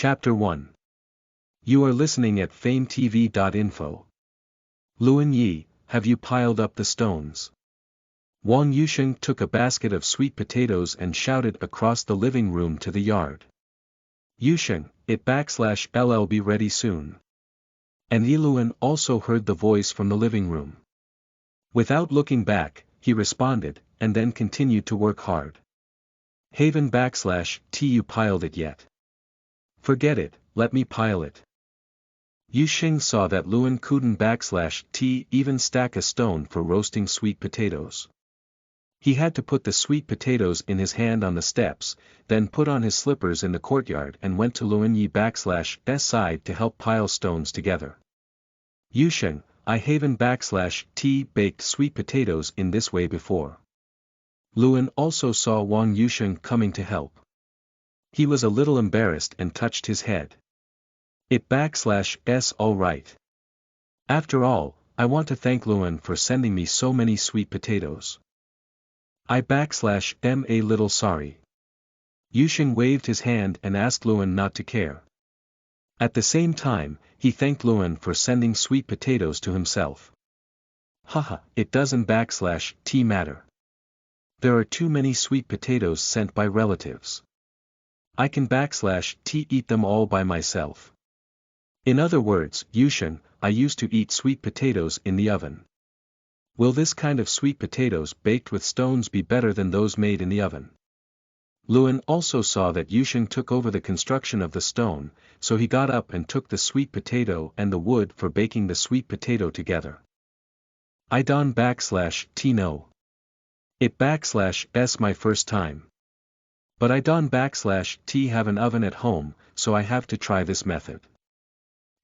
Chapter 1. You are listening at FameTV.info. Luan Yi, have you piled up the stones? Wang Yusheng took a basket of sweet potatoes and shouted across the living room to the yard. Yusheng, ll be ready soon. And Luan also heard the voice from the living room. Without looking back, he responded, and then continued to work hard. Haven /T you piled it yet? Forget it, let me pile it. Yusheng saw that Luan couldn't /T even stack a stone for roasting sweet potatoes. He had to put the sweet potatoes in his hand on the steps, then put on his slippers in the courtyard and went to Luan Yi /S side to help pile stones together. Yusheng, I haven't /T baked sweet potatoes in this way before. Luan also saw Wang Yusheng coming to help. He was a little embarrassed and touched his head. /S all right. After all, I want to thank Luan for sending me so many sweet potatoes. I am a little sorry. Yusheng waved his hand and asked Luan not to care. At the same time, he thanked Luan for sending sweet potatoes to himself. Haha, it doesn't /T matter. There are too many sweet potatoes sent by relatives. I can /T eat them all by myself. In other words, Yusheng, I used to eat sweet potatoes in the oven. Will this kind of sweet potatoes baked with stones be better than those made in the oven? Luan also saw that Yusheng took over the construction of the stone, so he got up and took the sweet potato and the wood for baking the sweet potato together. I don't /T know. It /S my first time. But I don't /T have an oven at home, so I have to try this method.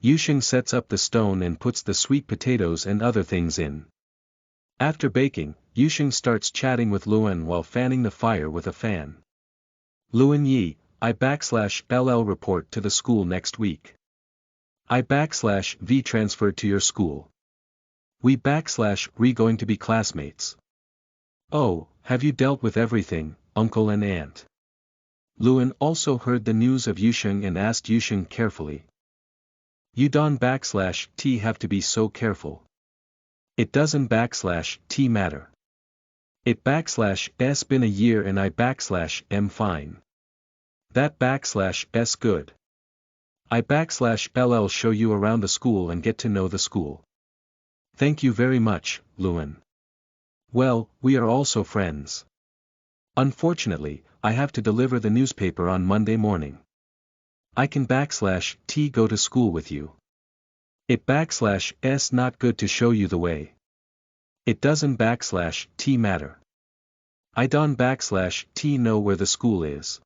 Yusheng sets up the stone and puts the sweet potatoes and other things in. After baking, Yusheng starts chatting with Luan while fanning the fire with a fan. Luan Yi, I ll report to the school next week. I v transferred to your school. We re going to be classmates. Oh, have you dealt with everything, uncle and aunt? Luan also heard the news of Yusheng and asked Yusheng carefully. You don't /T have to be so careful. It doesn't /T matter. It /S been a year and I am fine. That /S good. I ll show you around the school and get to know the school. Thank you very much, Luan. Well, we are also friends. Unfortunately, I have to deliver the newspaper on Monday morning. I can /T go to school with you. It /S not good to show you the way. It doesn't /T matter. I don't /T know where the school is.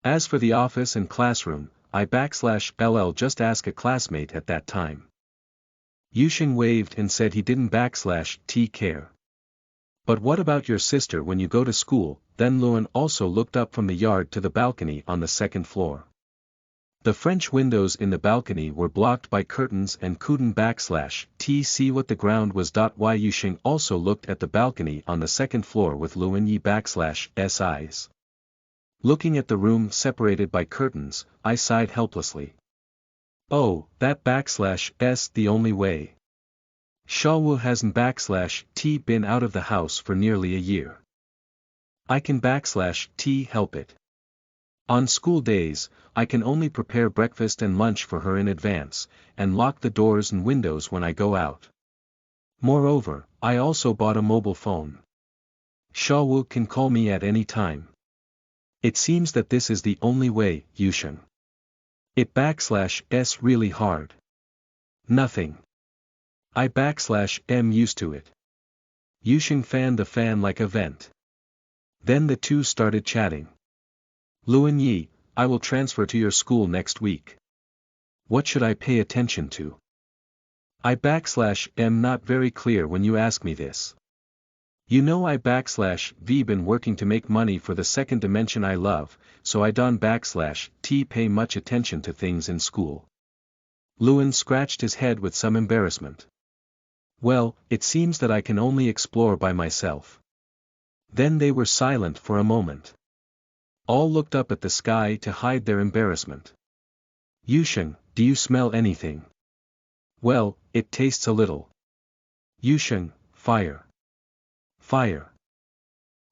As for the office and classroom, I ll just ask a classmate at that time. Yusheng waved and said he didn't /T care. But what about your sister when you go to school? Then Luan also looked up from the yard to the balcony on the second floor. The French windows in the balcony were blocked by curtains and couldn't /T see what the ground was. Why Yusheng also looked at the balcony on the second floor with Luan Yi /S eyes. Looking at the room separated by curtains, I sighed helplessly. Oh, that /S the only way. Shawu hasn't /T been out of the house for nearly a year. I can /T help it. On school days, I can only prepare breakfast and lunch for her in advance, and lock the doors and windows when I go out. Moreover, I also bought a mobile phone. Shawu can call me at any time. It seems that this is the only way, Yusheng. It /S really hard. Nothing. I am used to it. Yusheng fanned the fan like a vent. Then the two started chatting. Luan Yi, I will transfer to your school next week. What should I pay attention to? I am not very clear when you ask me this. You know I v been working to make money for the second dimension I love, so I don't /T pay much attention to things in school. Luan scratched his head with some embarrassment. Well, it seems that I can only explore by myself. Then they were silent for a moment. All looked up at the sky to hide their embarrassment. Yusheng, do you smell anything? Well, it tastes a little. Yusheng, fire. Fire.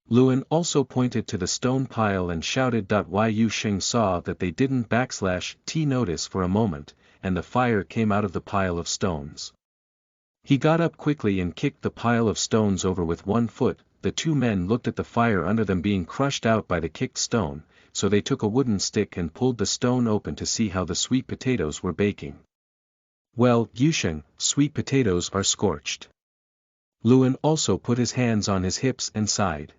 Luan also pointed to the stone pile and shouted. Yusheng saw that they didn't /t notice for a moment, and the fire came out of the pile of stones. He got up quickly and kicked the pile of stones over with one foot. The two men looked at the fire under them being crushed out by the kicked stone, so they took a wooden stick and pulled the stone open to see how the sweet potatoes were baking. Well, Yusheng, sweet potatoes are scorched. Luan also put his hands on his hips and sighed.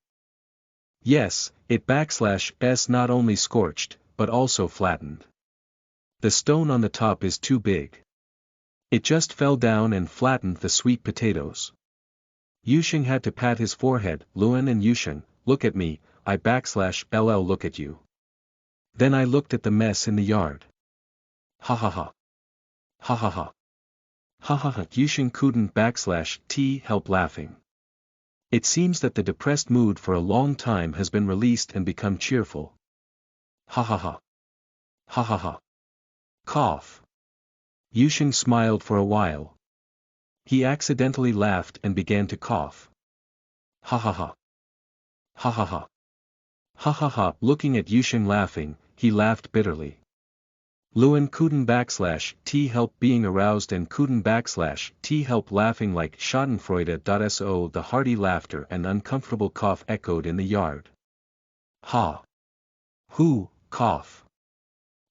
Yes, it /s not only scorched, but also flattened. The stone on the top is too big. It just fell down and flattened the sweet potatoes. Yusheng had to pat his forehead. Luan and Yusheng, look at me, I /ll look at you. Then I looked at the mess in the yard. Ha ha ha. Ha ha ha. Ha ha ha. Yusheng couldn't /t help laughing. It seems that the depressed mood for a long time has been released and become cheerful. Ha ha ha. Ha ha ha. Cough. Yusheng smiled for a while. He accidentally laughed and began to cough. Ha ha ha. Ha ha ha. Ha ha ha. Looking at Yusheng laughing, he laughed bitterly. Luan couldn't /t help being aroused and couldn't /t help laughing like schadenfreude. The hearty laughter and uncomfortable cough echoed in the yard. Ha. Who, cough.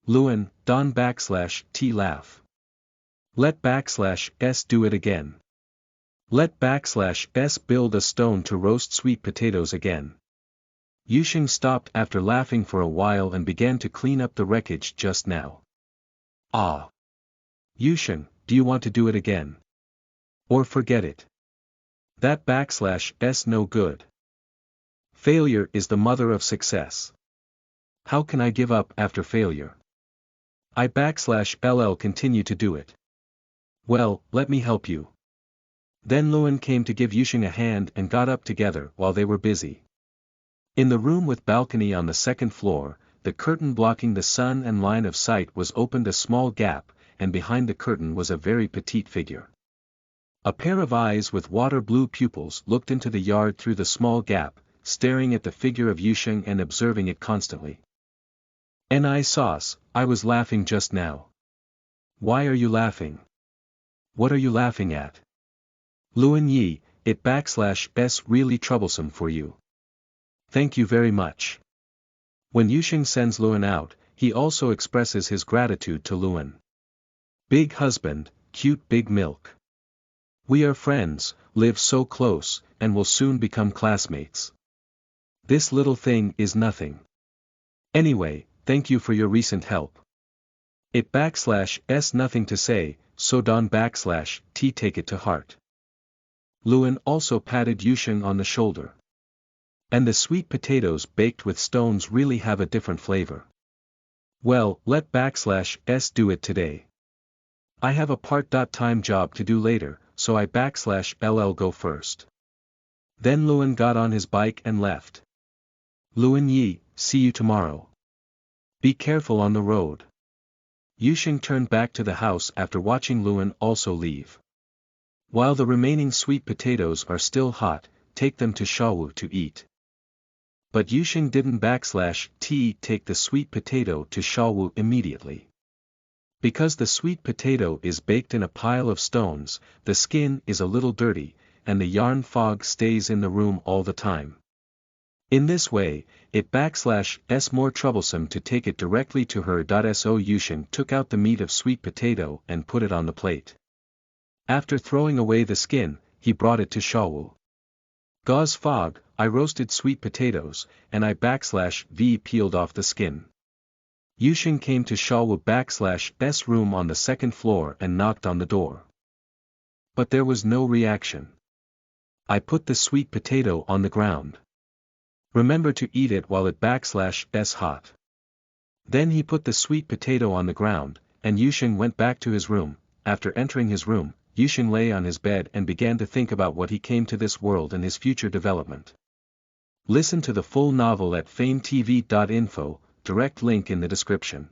Luan, don /t laugh. Let /s do it again. Let /s build a stone to roast sweet potatoes again. Yusheng stopped after laughing for a while and began to clean up the wreckage just now. Ah. Yusheng, do you want to do it again? Or forget it? That /s no good. Failure is the mother of success. How can I give up after failure? I /ll continue to do it. Well, let me help you. Then Luan came to give Yusheng a hand and got up together while they were busy. In the room with balcony on the second floor, the curtain blocking the sun and line of sight was opened a small gap, and behind the curtain was a very petite figure. A pair of eyes with water blue pupils looked into the yard through the small gap, staring at the figure of Yusheng and observing it constantly. Ni sauce, I was laughing just now. Why are you laughing? What are you laughing at? Luan Yi, it /s really troublesome for you. Thank you very much. When Yusheng sends Luan out, he also expresses his gratitude to Luan. Big husband, cute big milk. We are friends, live so close, and will soon become classmates. This little thing is nothing. Anyway, thank you for your recent help. It /s nothing to say, so don /t take it to heart. Luan also patted Yusheng on the shoulder. And the sweet potatoes baked with stones really have a different flavor. Well, let /s do it today. I have a part-time job to do later, so I /ll go first. Then Luan got on his bike and left. Luan Yi, see you tomorrow. Be careful on the road. Yusheng turned back to the house after watching Luan also leave. While the remaining sweet potatoes are still hot, take them to Shawu to eat. But Yusheng didn't /t take the sweet potato to Shawu immediately. Because the sweet potato is baked in a pile of stones, the skin is a little dirty, and the yarn fog stays in the room all the time. In this way, it /s more troublesome to take it directly to her. So Yusheng took out the meat of sweet potato and put it on the plate. After throwing away the skin, he brought it to Shawu. Gauze fog, I roasted sweet potatoes, and I /v peeled off the skin. Yusheng came to Shawu /s room on the second floor and knocked on the door. But there was no reaction. I put the sweet potato on the ground. Remember to eat it while it /s hot. Then he put the sweet potato on the ground, and Yusheng went back to his room. After entering his room, Yusheng lay on his bed and began to think about what he came to this world and his future development. Listen to the full novel at FameTV.info, direct link in the description.